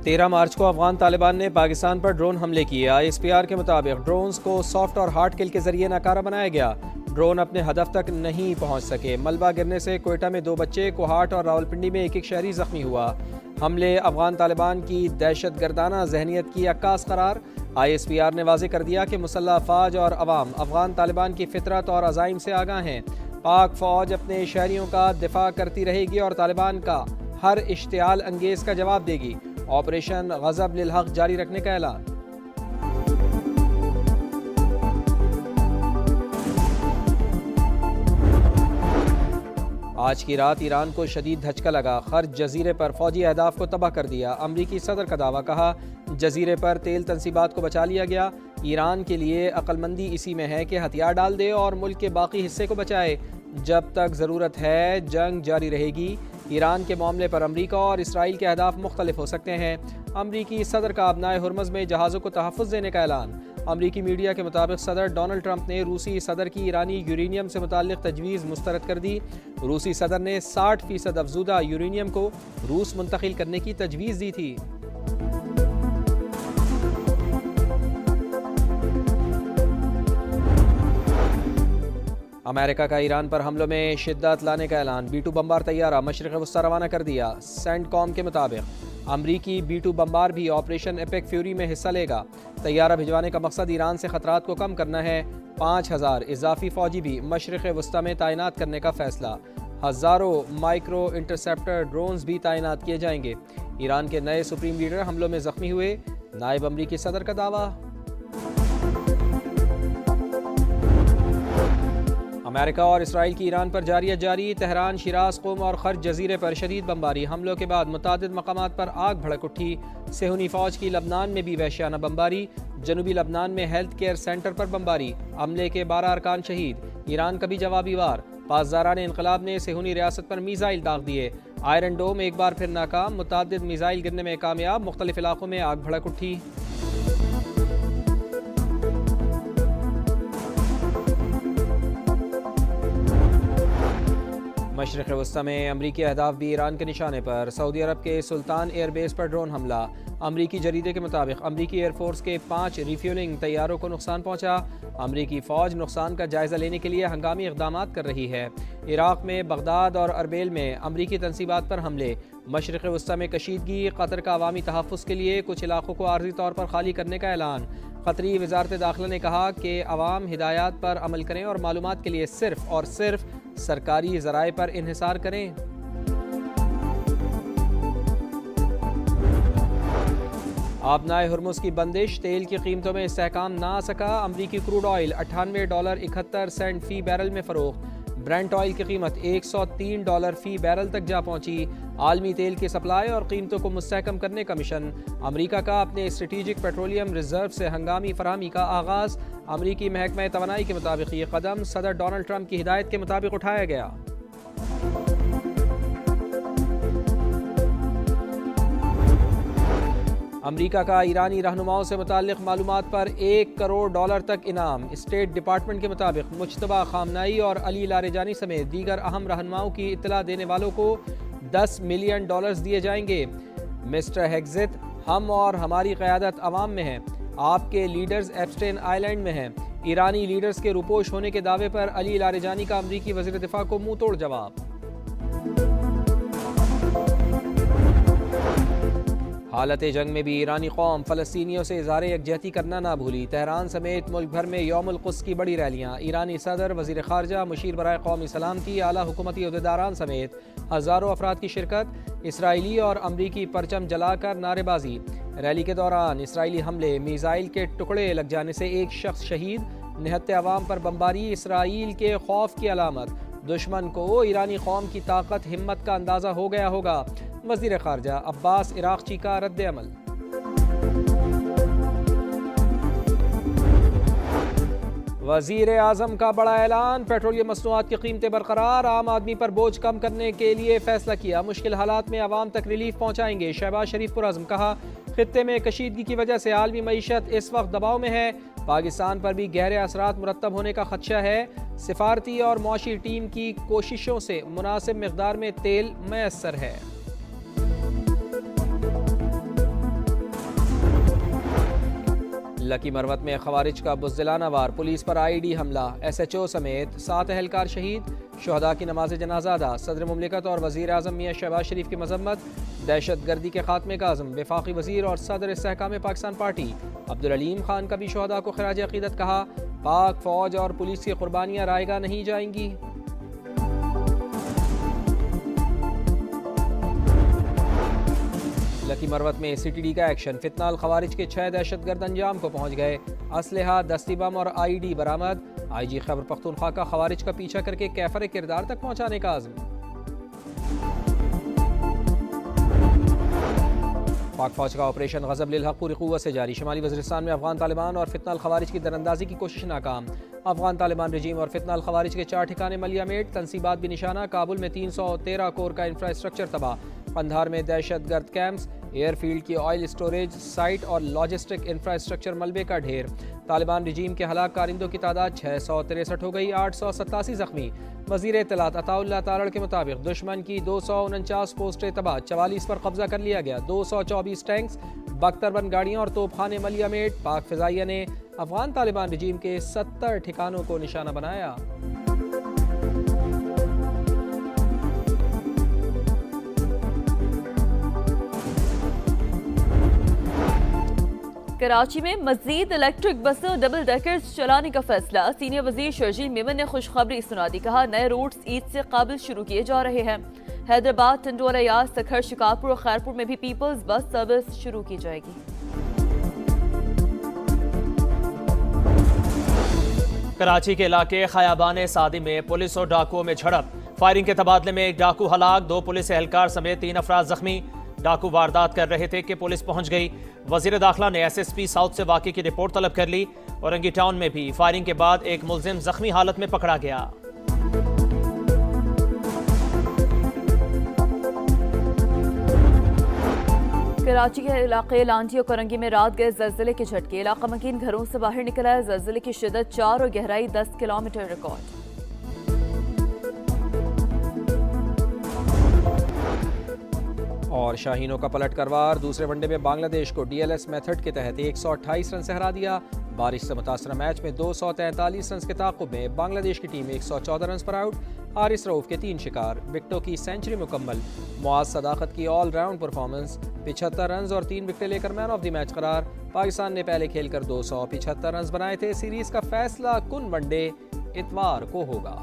13 مارچ کو افغان طالبان نے پاکستان پر ڈرون حملے کیے۔ ISPR کے مطابق ڈرونز کو سافٹ اور ہارڈ کل کے ذریعے ناکارہ بنایا گیا۔ ڈرون اپنے ہدف تک نہیں پہنچ سکے۔ ملبہ گرنے سے کوئٹہ میں 2 بچے، کوہاٹ اور راولپنڈی میں ایک شہری زخمی ہوا۔ حملے افغان طالبان کی دہشت گردانہ ذہنیت کی عکاس قرار۔ ISPR نے واضح کر دیا کہ مسلح افواج اور عوام افغان طالبان کی فطرت اور عزائم سے آگاہ ہیں۔ پاک فوج اپنے شہریوں کا دفاع کرتی رہے گی اور طالبان کا ہر اشتعال انگیز کا جواب دے گی۔ آپریشن غضب للحق جاری رکھنے کا اعلان۔ آج کی رات ایران کو شدید دھچکا لگا۔ خرج جزیرے پر فوجی اہداف کو تباہ کر دیا۔ امریکی صدر کا دعویٰ، کہا جزیرے پر تیل تنصیبات کو بچا لیا گیا۔ ایران کے لیے عقل مندی اسی میں ہے کہ ہتھیار ڈال دے اور ملک کے باقی حصے کو بچائے۔ جب تک ضرورت ہے جنگ جاری رہے گی۔ ایران کے معاملے پر امریکہ اور اسرائیل کے اہداف مختلف ہو سکتے ہیں۔ امریکی صدر کا ابنائے ہرمز میں جہازوں کو تحفظ دینے کا اعلان۔ امریکی میڈیا کے مطابق صدر ڈونلڈ ٹرمپ نے روسی صدر کی ایرانی یورینیم سے متعلق تجویز مسترد کر دی۔ روسی صدر نے 60% افزودہ یورینیم کو روس منتقل کرنے کی تجویز دی تھی۔ امریکہ کا ایران پر حملوں میں شدت لانے کا اعلان۔ B-2 بمبار طیارہ مشرق وسطی روانہ کر دیا۔ سینٹ کام کے مطابق امریکی B-2 بمبار بھی آپریشن ایپک فیوری میں حصہ لے گا۔ طیارہ بھجوانے کا مقصد ایران سے خطرات کو کم کرنا ہے۔ 5000 اضافی فوجی بھی مشرق وسطی میں تعینات کرنے کا فیصلہ۔ ہزاروں مائکرو انٹرسیپٹر ڈرونز بھی تعینات کیے جائیں گے۔ ایران کے نئے سپریم لیڈر حملوں میں زخمی ہوئے۔ نائب امریکی صدر کا دعویٰ۔ امریکہ اور اسرائیل کی ایران پر جاری تہران، شیراز، قم اور خرج جزیرے پر شدید بمباری۔ حملوں کے بعد متعدد مقامات پر آگ بھڑک اٹھی۔ صہیونی فوج کی لبنان میں بھی وحشیانہ بمباری۔ جنوبی لبنان میں ہیلتھ کیئر سینٹر پر بمباری۔ عملے کے 12 ارکان شہید۔ ایران کا بھی جوابی وار۔ پاسداران انقلاب نے صہیونی ریاست پر میزائل داغ دیے۔ آئرن ڈوم ایک بار پھر ناکام۔ متعدد میزائل گرنے میں کامیاب۔ مختلف علاقوں میں آگ بھڑک اٹھی۔ مشرق وسطی میں امریکی اہداف بھی ایران کے نشانے پر۔ سعودی عرب کے سلطان ایئر بیس پر ڈرون حملہ۔ امریکی جریدے کے مطابق امریکی ایئر فورس کے 5 ریفیولنگ طیاروں کو نقصان پہنچا۔ امریکی فوج نقصان کا جائزہ لینے کے لیے ہنگامی اقدامات کر رہی ہے۔ عراق میں بغداد اور اربیل میں امریکی تنصیبات پر حملے۔ مشرق وسطی میں کشیدگی۔ قطر کا عوامی تحفظ کے لیے کچھ علاقوں کو عارضی طور پر خالی کرنے کا اعلان۔ قطری وزارت داخلہ نے کہا کہ عوام ہدایات پر عمل کریں اور معلومات کے لیے صرف اور صرف سرکاری ذرائع پر انحصار کریں۔ آبنائے ہرمز کی بندش۔ تیل کی قیمتوں میں استحکام نہ آ سکا۔ امریکی کروڈ آئل $98.71 فی بیرل میں فروخت۔ برنٹ آئل کی قیمت $103 فی بیرل تک جا پہنچی۔ عالمی تیل کی سپلائی اور قیمتوں کو مستحکم کرنے کا مشن۔ امریکہ کا اپنے اسٹریٹجک پیٹرولیم ریزرو سے ہنگامی فراہمی کا آغاز۔ امریکی محکمہ توانائی کے مطابق یہ قدم صدر ڈونلڈ ٹرمپ کی ہدایت کے مطابق اٹھایا گیا۔ امریکہ کا ایرانی رہنماؤں سے متعلق معلومات پر $1 کروڑ تک انعام۔ اسٹیٹ ڈپارٹمنٹ کے مطابق مجتبیٰ خامنائی اور علی لاریجانی سمیت دیگر اہم رہنماؤں کی اطلاع دینے والوں کو $10 ملین دیے جائیں گے۔ مسٹر ہیگزت، ہم اور ہماری قیادت عوام میں ہے۔ آپ کے لیڈرز ایپسٹین آئی لینڈ میں ہیں۔ ایرانی لیڈرز کے روپوش ہونے کے دعوے پر علی لاریجانی کا امریکی وزیر دفاع کو منہ توڑ جواب۔ حالت جنگ میں بھی ایرانی قوم فلسطینیوں سے اظہار یکجہتی کرنا نہ بھولی۔ تہران سمیت ملک بھر میں یوم القدس کی بڑی ریلیاں۔ ایرانی صدر، وزیر خارجہ، مشیر برائے قومی سلامتی، اعلیٰ حکومتی عہدیداران سمیت ہزاروں افراد کی شرکت۔ اسرائیلی اور امریکی پرچم جلا کر نعرے بازی۔ ریلی کے دوران اسرائیلی حملے۔ میزائل کے ٹکڑے لگ جانے سے ایک شخص شہید۔ نہتے عوام پر بمباری اسرائیل کے خوف کی علامت۔ دشمن کو ایرانی قوم کی طاقت ہمت کا اندازہ ہو گیا ہوگا۔ وزیر خارجہ عباس عراقچی کا رد عمل۔ وزیر اعظم کا بڑا اعلان۔ پیٹرولیم مصنوعات کی قیمتیں برقرار۔ عام آدمی پر بوجھ کم کرنے کے لیے فیصلہ کیا۔ مشکل حالات میں عوام تک ریلیف پہنچائیں گے۔ شہباز شریف پرعزم، کہا خطے میں کشیدگی کی وجہ سے عالمی معیشت اس وقت دباؤ میں ہے۔ پاکستان پر بھی گہرے اثرات مرتب ہونے کا خدشہ ہے۔ سفارتی اور معاشی ٹیم کی کوششوں سے مناسب مقدار میں تیل میسر ہے۔ لکی مروت میں خوارج کا بزدلانہ وار، پولیس پر IED حملہ، SHO سمیت 7 اہلکار شہید، شہداء کی نماز جنازہ ادا، صدر مملکت اور وزیر اعظم میاں شہباز شریف کی مذمت، دہشت گردی کے خاتمے کا عزم، وفاقی وزیر اور صدر استحکام پاکستان پارٹی عبدالعلیم خان کا بھی شہداء کو خراج عقیدت، کہا پاک فوج اور پولیس کی قربانیاں رائے گاہ نہیں جائیں گی۔ لکی مروت میں CTD کا ایکشن، فتنہ الخوارج کے 6 دہشت گرد انجام کو پہنچ گئے، اسلحہ، دستی بم اور IED برآمد، IG خیبر پختونخوا کا خوارج کا پیچھا کر کے کیفر کردار تک پہنچانے کا عزم۔ پاک فوج کا آپریشن غضب للحق پوری قوت سے جاری، شمالی وزیرستان میں افغان طالبان اور فتنہ الخوارج کی دراندازی کی کوشش ناکام، افغان طالبان رجیم اور فتنہ الخوارج کے 4 ٹھکانے ملیہ میٹ، تنصیبات بھی نشانہ، کابل میں 313 کور کا انفراسٹرکچر تباہ، قندھار میں دہشت گرد کیمپس، ایئر فیلڈ کی آئل اسٹوریج سائٹ اور لاجسٹک انفراسٹرکچر ملبے کا ڈھیر، طالبان رجیم کے ہلاک کارندوں کی تعداد 663 ہو گئی، 887 زخمی۔ وزیر اطلاعات عطا اللہ تارڑ کے مطابق دشمن کی 249 پوسٹیں تباہ، 44 پر قبضہ کر لیا گیا، 224 ٹینکس، 72 گاڑیاں اور توپ خانے ملیہ میٹ، پاک فضائیہ نے افغان طالبان رجیم کے 70 ٹھکانوں کو نشانہ بنایا۔ کراچی میں مزید الیکٹرک بسوں ڈبل ڈیکرز چلانے کا فیصلہ، سینئر وزیر شرجیل میمن نے خوشخبری سنا دی، کہا نئے روٹس عید سے قابل شروع کیے جا رہے ہیں، حیدرآباد، ٹنڈوالہ یاس، سکھر، شکارپور اور خیرپور میں بھی پیپلز بس سروس شروع کی جائے گی۔ کراچی کے علاقے خیابان سعدی میں پولیس اور ڈاکوؤں میں جھڑپ، فائرنگ کے تبادلے میں ایک ڈاکو ہلاک، 2 پولیس اہلکار سمیت 3 افراد زخمی، ڈاکو واردات کر رہے تھے کہ پولیس پہنچ گئی، وزیر داخلہ نے SSP ساؤتھ سے واقعے کی رپورٹ طلب کر لی، اورنگی ٹاؤن میں بھی فائرنگ کے بعد ایک ملزم زخمی حالت میں پکڑا گیا۔ کراچی کے علاقے لانڈی اور کرنگی میں رات گئے زلزلے کے جھٹکے، علاقہ مکین گھروں سے باہر نکلا ہے، زلزلے کی شدت 4 اور گہرائی 10 کلومیٹر ریکارڈ۔ اور شاہینوں کا پلٹ کروار، دوسرے ون ڈے میں بنگلہ دیش کو DLS میتھڈ کے تحت 128 رن سے ہرا دیا، بارش سے متاثرہ میچ میں 243 رنز کے تعاقب میں بنگلہ دیش کی ٹیم 114 رنز پر آؤٹ، حارث رؤوف کے 3 شکار، وکٹوں کی سینچری مکمل، معاذ صداقت کی آل راؤنڈ پرفارمنس، 75 رنز اور 3 وکٹیں لے کر مین آف دی میچ قرار، پاکستان نے پہلے کھیل کر 275 رنز بنائے تھے، سیریز کا فیصلہ کن ون ڈے اتوار کو ہوگا۔